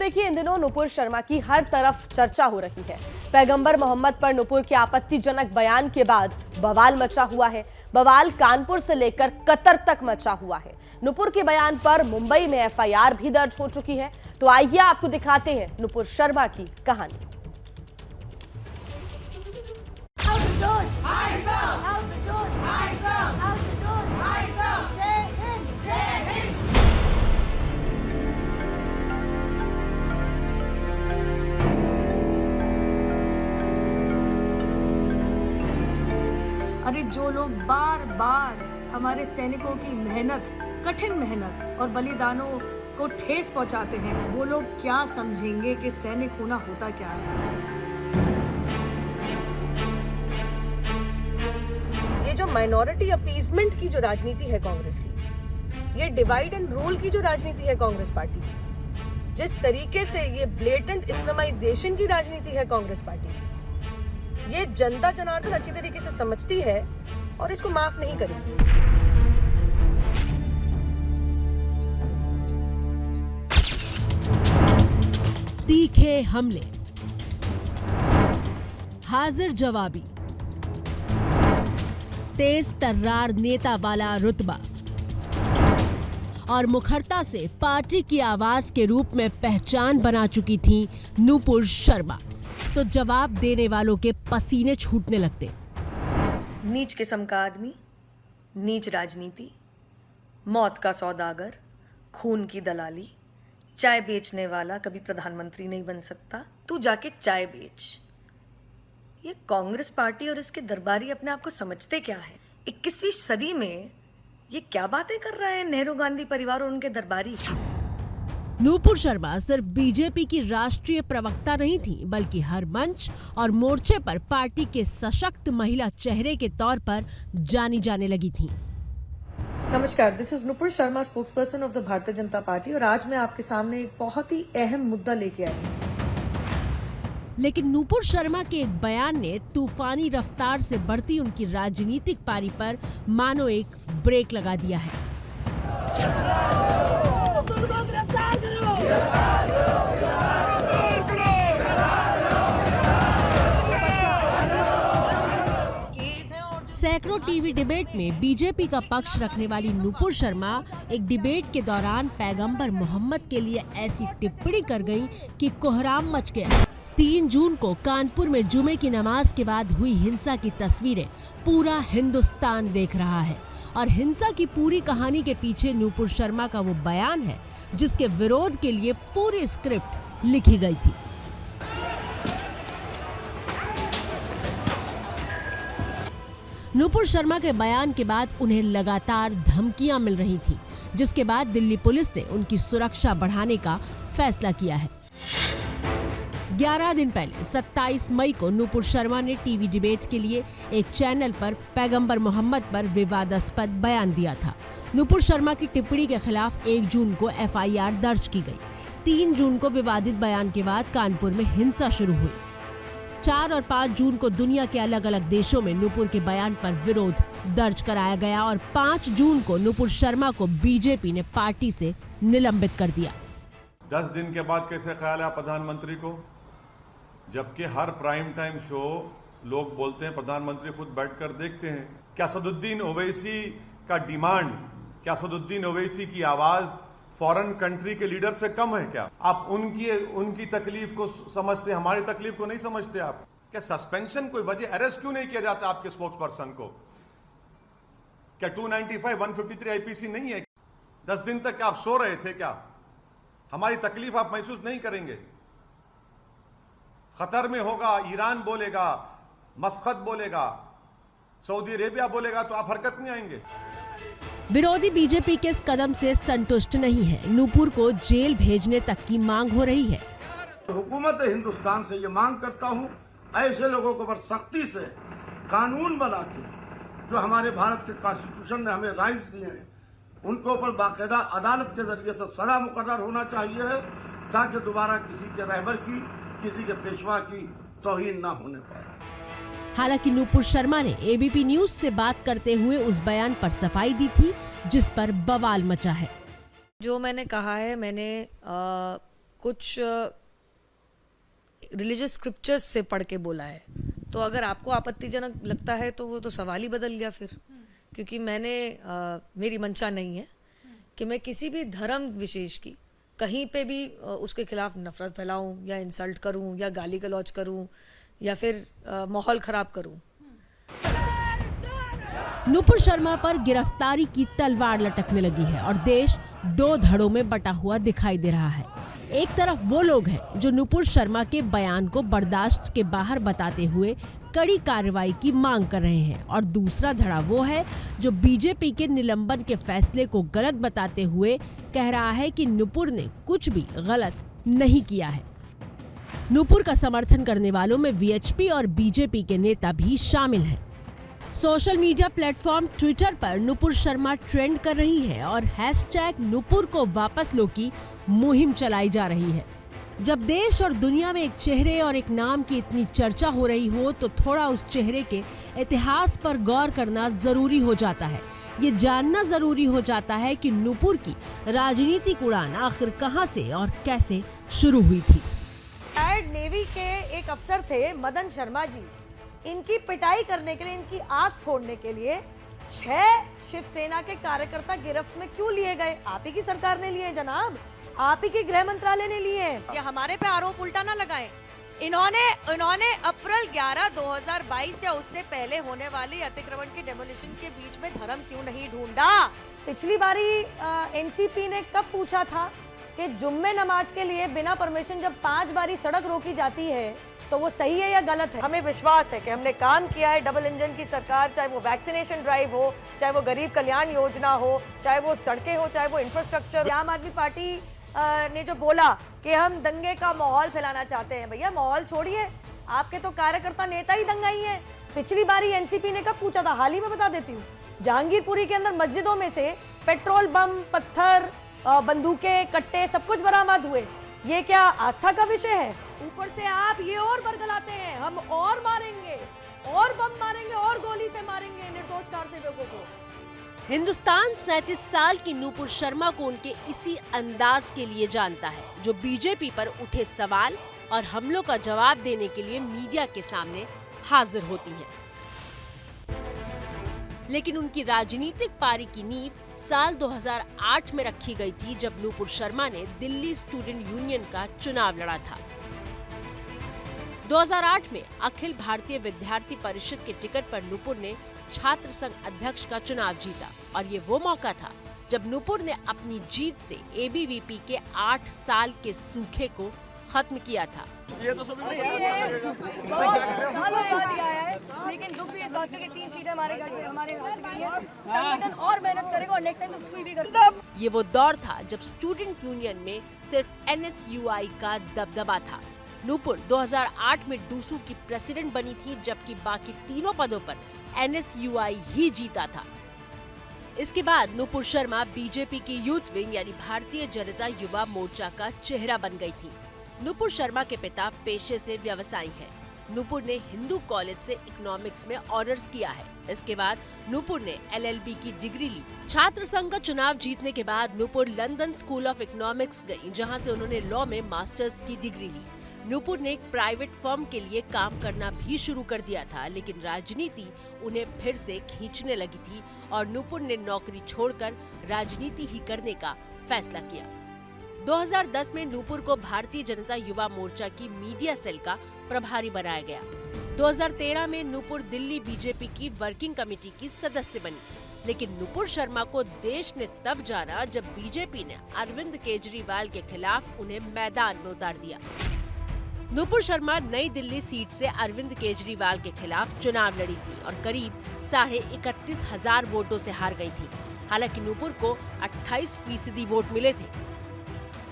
देखिए, इन दिनों नुपुर शर्मा की हर तरफ चर्चा हो रही है। पैगंबर मोहम्मद पर नुपुर के आपत्तिजनक बयान के बाद बवाल मचा हुआ है। बवाल कानपुर से लेकर कतर तक मचा हुआ है। नुपुर के बयान पर मुंबई में एफआईआर भी दर्ज हो चुकी है। तो आइए आपको दिखाते हैं नुपुर शर्मा की कहानी। अरे जो लोग बार बार हमारे सैनिकों की मेहनत, कठिन मेहनत और बलिदानों को ठेस पहुंचाते हैं, वो लोग क्या समझेंगे कि सैनिक होना होता क्या है। ये जो माइनॉरिटी अपीजमेंट की जो राजनीति है कांग्रेस की, ये डिवाइड एंड रूल की जो राजनीति है कांग्रेस पार्टी की, जिस तरीके से ये ब्लेटेंट इस्लामाइजेशन की राजनीति है कांग्रेस पार्टी की, ये जनता जनार्दन अच्छी तरीके से समझती है और इसको माफ नहीं करेगी। तीखे हमले, हाजिर जवाबी, तेज तर्रार नेता वाला रुतबा और मुखरता से पार्टी की आवाज के रूप में पहचान बना चुकी थी नुपुर शर्मा। तो जवाब देने वालों के पसीने छूटने लगते। नीच किस्म का आदमी, नीच राजनीति, मौत का सौदागर, खून की दलाली, चाय बेचने वाला कभी प्रधानमंत्री नहीं बन सकता, तू जाके चाय बेच। ये कांग्रेस पार्टी और इसके दरबारी अपने आप को समझते क्या है? 21वीं सदी में ये क्या बातें कर रहा है नेहरू गांधी परिवार और उनके दरबारी। नुपुर शर्मा सिर्फ बीजेपी की राष्ट्रीय प्रवक्ता नहीं थी, बल्कि हर मंच और मोर्चे पर पार्टी के सशक्त महिला चेहरे के तौर पर जानी जाने लगी थी। नमस्कार, this is Nupur Sharma, spokesperson of the Bharatiya Janata party, और आज मैं आपके सामने एक बहुत ही अहम मुद्दा लेके आई हूँ। लेकिन नुपुर शर्मा के एक बयान ने तूफानी रफ्तार से बढ़ती उनकी राजनीतिक पारी पर मानो एक ब्रेक लगा दिया है। सैकड़ों टीवी डिबेट में बीजेपी का पक्ष रखने वाली नुपुर शर्मा एक डिबेट के दौरान पैगंबर मोहम्मद के लिए ऐसी टिप्पणी कर गईं कि कोहराम मच गया। 3 जून को कानपुर में जुमे की नमाज के बाद हुई हिंसा की तस्वीरें पूरा हिंदुस्तान देख रहा है और हिंसा की पूरी कहानी के पीछे नुपुर शर्मा का वो बयान है जिसके विरोध के लिए पूरी स्क्रिप्ट लिखी गई थी। नुपुर शर्मा के बयान के बाद उन्हें लगातार धमकियां मिल रही थीं, जिसके बाद दिल्ली पुलिस ने उनकी सुरक्षा बढ़ाने का फैसला किया है। 11 दिन पहले 27 मई को नुपुर शर्मा ने टीवी डिबेट के लिए एक चैनल पर पैगंबर मोहम्मद पर विवादास्पद बयान दिया था। नुपुर शर्मा की टिप्पणी के खिलाफ 1 जून को एफआईआर दर्ज की गई। 3 जून को विवादित बयान के बाद कानपुर में हिंसा शुरू हुई। 4 और 5 जून को दुनिया के अलग अलग देशों में नुपुर के बयान पर विरोध दर्ज कराया गया और 5 जून को नुपुर शर्मा को बीजेपी ने पार्टी से निलंबित कर दिया। 10 दिन के बाद कैसे ख्याल है प्रधानमंत्री को, जबकि हर प्राइम टाइम शो लोग बोलते हैं प्रधानमंत्री खुद बैठकर देखते हैं। क्या असदुद्दीन ओवैसी का डिमांड, क्या असदुद्दीन ओवैसी की आवाज फॉरेन कंट्री के लीडर से कम है क्या? आप उनकी तकलीफ को समझते, हमारी तकलीफ को नहीं समझते आप? क्या सस्पेंशन कोई वजह, अरेस्ट क्यों नहीं किया जाता आपके स्पोक्स पर्सन को? क्या 295, 153 आईपीसी नहीं है? 10 दिन तक क्या आप सो रहे थे क्या? हमारी तकलीफ आप महसूस नहीं करेंगे? खतर में होगा, ईरान बोलेगा, मस्कत बोलेगा, सऊदी अरेबिया बोलेगा तो आप हरकत में आएंगे। विरोधी बीजेपी के इस कदम से संतुष्ट नहीं है। नुपुर को जेल भेजने तक की मांग हो रही है। हुकूमत हिंदुस्तान से ये मांग करता हूँ, ऐसे लोगों को बड़ी सख्ती से कानून बना के, जो हमारे भारत के कॉन्स्टिट्यूशन ने हमें राइट्स दिए हैं, उनको ऊपर बाकायदा अदालत के जरिए से सजा मुकर्रर होना चाहिए, ताकि दोबारा किसी के रहबर की, किसी के पेशवा की तौहीन ना होने पाए। हालांकि नुपुर शर्मा ने एबीपी न्यूज से बात करते हुए उस बयान पर सफाई दी थी जिस पर बवाल मचा है। जो मैंने कहा है, मैंने कुछ रिलीजियस स्क्रिप्चर्स से पढ़ के बोला है, तो अगर आपको आपत्तिजनक लगता है तो वो तो सवाल ही बदल गया फिर, क्योंकि मेरी मंशा नहीं है कि मैं किसी भी धर्म विशेष की कहीं पे भी उसके खिलाफ नफरत फैलाऊं या इंसल्ट करूं या गाली गलौज करूं या फिर माहौल खराब करूं। नुपुर शर्मा पर गिरफ्तारी की तलवार लटकने लगी है और देश दो धड़ों में बटा हुआ दिखाई दे रहा है। एक तरफ वो लोग हैं जो नुपुर शर्मा के बयान को बर्दाश्त के बाहर बताते हुए कड़ी कार्रवाई की मांग कर रहे हैं और दूसरा धड़ा वो है जो बीजेपी के निलंबन के फैसले को गलत बताते हुए कह रहा है कि नुपुर ने कुछ भी गलत नहीं किया है। नुपुर का समर्थन करने वालों में वीएचपी और बीजेपी के नेता भी शामिल हैं। सोशल मीडिया प्लेटफॉर्म ट्विटर पर नुपुर शर्मा ट्रेंड कर रही है और हैशटैग नुपुर को वापस लो की मुहिम चलाई जा रही है। जब देश और दुनिया में एक चेहरे और एक नाम की इतनी चर्चा हो रही हो तो थोड़ा उस चेहरे के इतिहास पर गौर करना जरूरी हो जाता है। ये जानना जरूरी हो जाता है कि नुपुर की राजनीतिक उड़ान आखिर कहां से और कैसे शुरू हुई थी। नेवी के एक अफसर थे मदन शर्मा जी, इनकी पिटाई करने के लिए, इनकी आंख फोड़ने के लिए 6 शिवसेना के कार्यकर्ता गिरफ्त में क्यों लिए गए? आप ही की सरकार ने लिए जनाब, आप ही के गृह मंत्रालय ने लिए। या हमारे पे आरोप उल्टा ना लगाएं। इन्होंने अप्रैल 11, 2022 या उससे पहले होने वाली अतिक्रमण की डेमोलिशन के बीच में धर्म क्यों नहीं ढूंढा? पिछली बारी एनसीपी ने कब पूछा था कि जुम्मे नमाज के लिए बिना परमिशन जब 5 बारी सड़क रोकी जाती है तो वो सही है या गलत है? हमें विश्वास है कि हमने काम किया है। डबल इंजन की सरकार, चाहे वो वैक्सीनेशन ड्राइव हो, चाहे वो गरीब कल्याण योजना हो, चाहे वो सड़कें हो, चाहे वो इंफ्रास्ट्रक्चर। आम आदमी पार्टी ने जो बोला कि हम दंगे का माहौल फैलाना चाहते हैं, भैया माहौल छोड़िए, आपके तो कार्यकर्ता नेता ही दंगाई हैं। पिछली बारी एनसीपी ने कब पूछा था? हाल ही में बता देती हूँ। जहांगीरपुरी के अंदर मस्जिदों में से पेट्रोल बम, पत्थर, बंदूकें, कट्टे सब कुछ बरामद हुए। ये क्या आस्था का विषय है? ऊपर से आप ये और बरगलाते हैं, हम और मारेंगे, और बम मारेंगे, और गोली से मारेंगे निर्दोष कारसेवकों को। हिंदुस्तान 37 साल की नुपुर शर्मा को उनके इसी अंदाज के लिए जानता है जो बीजेपी पर उठे सवाल और हमलों का जवाब देने के लिए मीडिया के सामने हाजिर होती हैं। लेकिन उनकी राजनीतिक पारी की नींव साल 2008 में रखी गई थी जब नुपुर शर्मा ने दिल्ली स्टूडेंट यूनियन का चुनाव लड़ा था। 2008 में अखिल भारतीय विद्यार्थी परिषद के टिकट पर नुपुर ने छात्र संघ अध्यक्ष का चुनाव जीता और ये वो मौका था जब नुपुर ने अपनी जीत से एबीवीपी के 8 साल के सूखे को खत्म किया था। ये तो सभी लेकिन दुख भी इस बात का कि 3 सीटें हमारे घर से, हमारे हाथ से गई है। संगठन और मेहनत करेगा और नेक्स्ट टाइम तो सुई भी करेगा। ये वो दौर था जब स्टूडेंट यूनियन में सिर्फ एनएसयूआई का दबदबा था। नुपुर 2008 में डूसू की प्रेसिडेंट बनी थी जबकि बाकी तीनों पदों पर एनएसयूआई ही जीता था। इसके बाद नुपुर शर्मा बीजेपी की यूथ विंग यानी भारतीय जनता युवा मोर्चा का चेहरा बन गई थी। नुपुर शर्मा के पिता पेशे से व्यवसायी हैं। नुपुर ने हिंदू कॉलेज से इकोनॉमिक्स में ऑनर्स किया है। इसके बाद नुपुर ने एलएलबी की डिग्री ली। छात्र संघ का चुनाव जीतने के बाद Nupur London school of economics गई जहां से उन्होंने लॉ में मास्टर्स की डिग्री ली। नुपुर ने एक प्राइवेट फर्म के लिए काम करना भी शुरू कर दिया था, लेकिन राजनीति उन्हें फिर से खींचने लगी थी और नुपुर ने नौकरी छोड़कर राजनीति ही करने का फैसला किया। 2010 में नुपुर को भारतीय जनता युवा मोर्चा की मीडिया सेल का प्रभारी बनाया गया। 2013 में नुपुर दिल्ली बीजेपी की वर्किंग कमेटी की सदस्य बनी, लेकिन नुपुर शर्मा को देश ने तब जाना जब बीजेपी ने अरविंद केजरीवाल के खिलाफ उन्हें मैदान में उतार दिया। नुपुर शर्मा नई दिल्ली सीट से अरविंद केजरीवाल के खिलाफ चुनाव लड़ी थी और करीब 31,500 वोटों से हार गई थी। हालांकि नुपुर को 28% वोट मिले थे।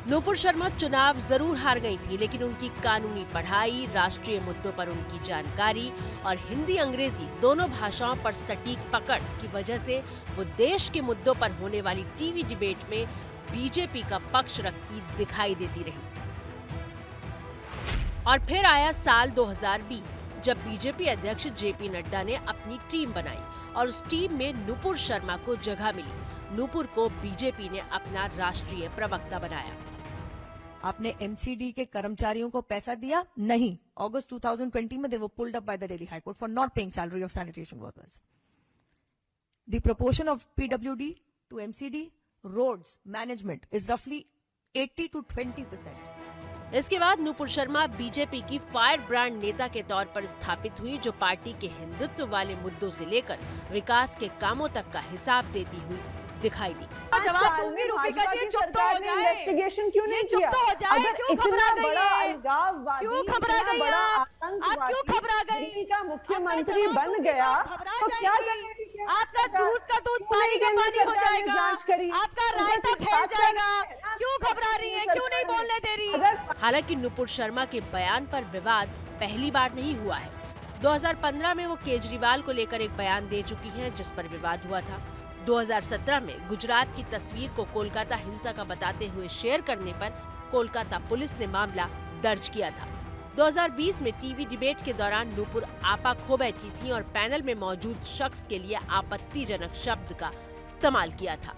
नुपुर शर्मा चुनाव जरूर हार गई थी, लेकिन उनकी कानूनी पढ़ाई, राष्ट्रीय मुद्दों पर उनकी जानकारी और हिंदी अंग्रेजी दोनों भाषाओं पर सटीक पकड़ की वजह से वो देश के मुद्दों पर होने वाली टीवी डिबेट में बीजेपी का पक्ष रखती दिखाई देती रही। और फिर आया साल 2020 जब बीजेपी अध्यक्ष जेपी नड्डा ने अपनी टीम बनाई और उस टीम में नुपुर शर्मा को जगह मिली। नुपुर को बीजेपी ने अपना राष्ट्रीय प्रवक्ता बनाया। आपने एमसीडी के कर्मचारियों को पैसा दिया? नहीं. अगस्त 2020 में they were pulled up by the Delhi High Court for not paying salary of sanitation workers. The proportion of PWD to MCD roads management is roughly 80 to 20%. इसके बाद नूपुर शर्मा बीजेपी की फायर ब्रांड नेता के तौर पर स्थापित हुई, जो पार्टी के हिंदुत्व वाले मुद्दों से लेकर विकास के कामों तक का हिसाब देती हुई दिखाई दी। जवाब दूंगी रूपिका जी, चुप तो हो जाए। इन्वेस्टिगेशन क्यों नहीं चुप किया? तो हो जाए। अगर क्यों इतना घबरा गई बड़ा है? अलगाववादी, क्यों घबरा इतना गई बड़ा आप? आतंकवादी आप क्यों घबरा गई? दिल्ली का मुख्यमंत्री आपका बन जवाब गया दूंगी तो घबरा तो क्या जाएंगी। करने की क्या आपका सरकार? दूध का दूध क्यों पानी नहीं का केंद्र पानी हो सरकार ने जाएगा। जांच करी? आपका उधर रायता से फैल बात जाएगा। करनी है ना, क्यों घबरा रही हैं? क्यों नहीं बोलने दे रही? अगर हालांकि नूपुर शर्मा के बयान पर विवाद पहली बार नहीं हुआ है। 2015 में वो केजरीवाल को लेकर एक बयान दे चुकी हैं, जिस पर विवाद हुआ था। 2017 में गुजरात की तस्वीर को कोलकाता हिंसा का बताते हुए शेयर करने पर कोलकाता पुलिस ने मामला दर्ज किया था। 2020 में टीवी डिबेट के दौरान नूपुर आपा खो बैठी थी और पैनल में मौजूद शख्स के लिए आपत्तिजनक शब्द का इस्तेमाल किया था।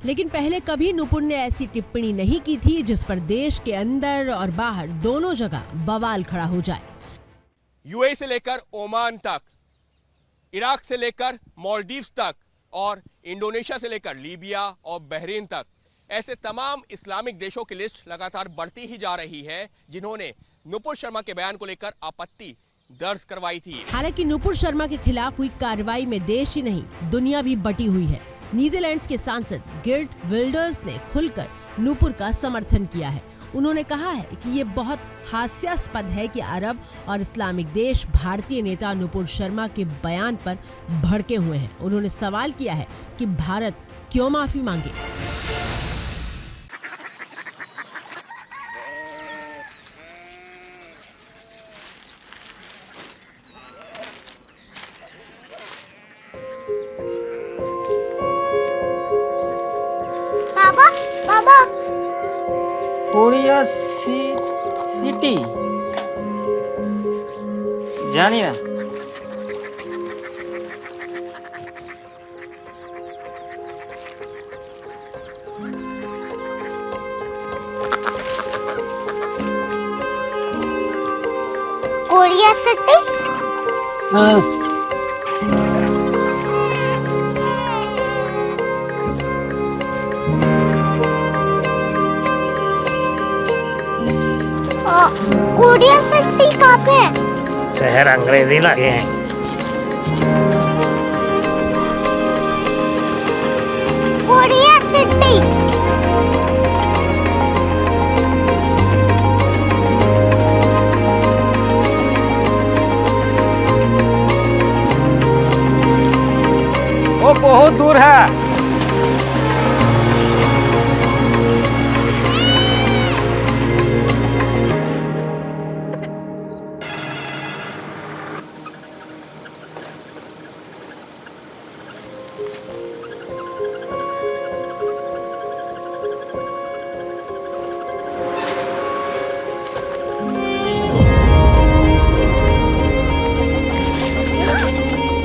लेकिन पहले कभी नूपुर ने ऐसी टिप्पणी नहीं की थी जिस पर देश के अंदर और बाहर दोनों जगह बवाल खड़ा हो जाए। यूएई से लेकर ओमान तक, इराक से लेकर मालदीव्स तक और इंडोनेशिया से लेकर लीबिया और बहरीन तक, ऐसे तमाम इस्लामिक देशों की लिस्ट लगातार बढ़ती ही जा रही है जिन्होंने नूपुर शर्मा के बयान को लेकर आपत्ति दर्ज करवाई थी। हालांकि नूपुर शर्मा के खिलाफ हुई कार्रवाई में देश ही नहीं दुनिया भी बटी हुई है। नीदरलैंड्स के सांसद गिर्ट विल्डर्स ने खुलकर नूपुर का समर्थन किया है। उन्होंने कहा है कि ये बहुत हास्यास्पद है कि अरब और इस्लामिक देश भारतीय नेता नूपुर शर्मा के बयान पर भड़के हुए हैं। उन्होंने सवाल किया है कि भारत क्यों माफी मांगे। बाबा बाबा कोरिया सिटी जानी ना। कोरिया सिटी कोरिया सिटी कहाँ पे है? शहर अंग्रेजी लगे हैं। कोरिया सिटी वो बहुत दूर है।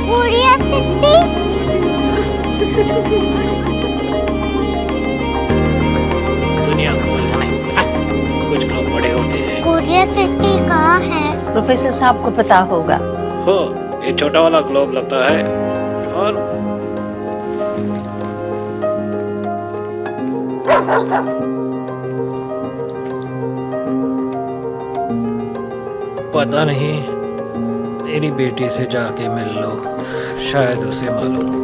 कोरिया सिटी दुनिया को कुछ लोग बड़े होते हैं। कोरिया सिटी कहाँ है? प्रोफेसर साहब को पता होगा। हो ये छोटा वाला ग्लोब लगता है और पता नहीं, मेरी बेटी से जाके मिल लो, शायद उसे मालूम हो।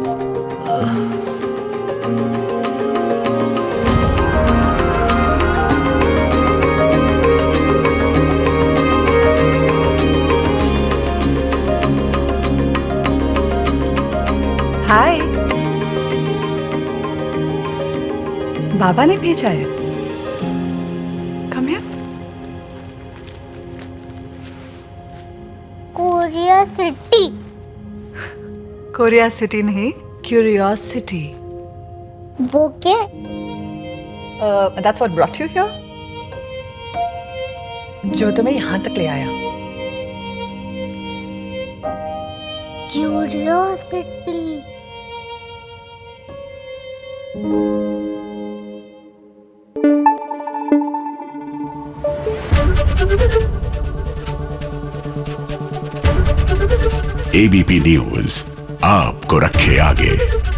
हाय, बाबा ने भेजा है। Come here. Korea city Korea city नहीं, क्यूरियोसिटी। वो क्या? That's what brought you here? जो तुम्हें यहाँ तक ले आया। क्यूरियोसिटी एबीपी न्यूज आपको रखे आगे।